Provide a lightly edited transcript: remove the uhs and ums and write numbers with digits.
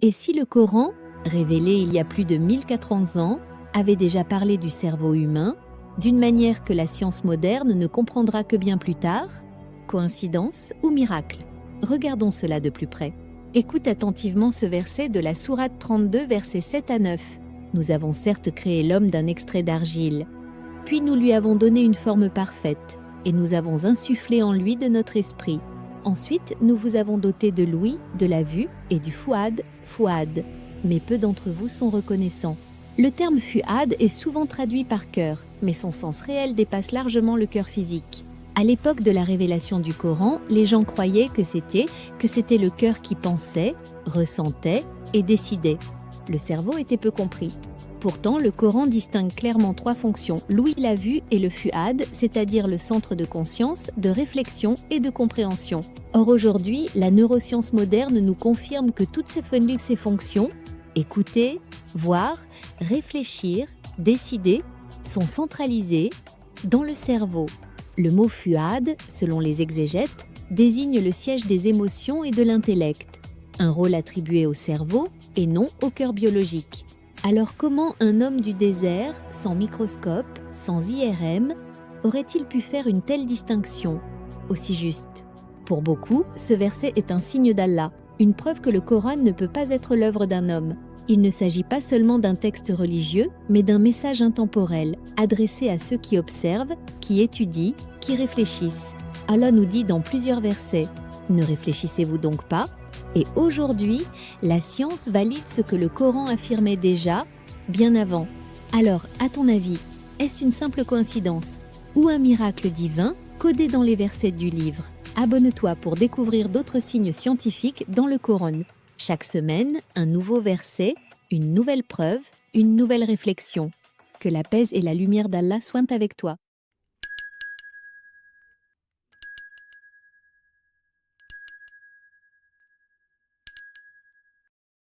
Et si le Coran, révélé il y a plus de 1400 ans, avait déjà parlé du cerveau humain, d'une manière que la science moderne ne comprendra que bien plus tard? Coïncidence ou miracle? Regardons cela de plus près. Écoute attentivement ce verset de la sourate 32, versets 7 à 9. Nous avons certes créé l'homme d'un extrait d'argile, puis nous lui avons donné une forme parfaite, et nous avons insufflé en lui de notre esprit. Ensuite, nous vous avons doté de l'ouïe, de la vue et du fouad, mais peu d'entre vous sont reconnaissants. Le terme fuad est souvent traduit par cœur, mais son sens réel dépasse largement le cœur physique. À l'époque de la révélation du Coran, les gens croyaient que c'était le cœur qui pensait, ressentait et décidait. Le cerveau était peu compris. Pourtant, le Coran distingue clairement trois fonctions, l'ouïe, la vue et le fuad, c'est-à-dire le centre de conscience, de réflexion et de compréhension. Or aujourd'hui, la neuroscience moderne nous confirme que toutes ces fonctions, écouter, voir, réfléchir, décider, sont centralisées dans le cerveau. Le mot fuad, selon les exégètes, désigne le siège des émotions et de l'intellect, un rôle attribué au cerveau et non au cœur biologique. Alors comment un homme du désert, sans microscope, sans IRM, aurait-il pu faire une telle distinction, aussi juste? Pour beaucoup, ce verset est un signe d'Allah, une preuve que le Coran ne peut pas être l'œuvre d'un homme. Il ne s'agit pas seulement d'un texte religieux, mais d'un message intemporel, adressé à ceux qui observent, qui étudient, qui réfléchissent. Allah nous dit dans plusieurs versets « Ne réfléchissez-vous donc pas ?» Et aujourd'hui, la science valide ce que le Coran affirmait déjà, bien avant. Alors, à ton avis, est-ce une simple coïncidence ou un miracle divin codé dans les versets du livre? Abonne-toi pour découvrir d'autres signes scientifiques dans le Coran. Chaque semaine, un nouveau verset, une nouvelle preuve, une nouvelle réflexion. Que la paix et la lumière d'Allah soient avec toi.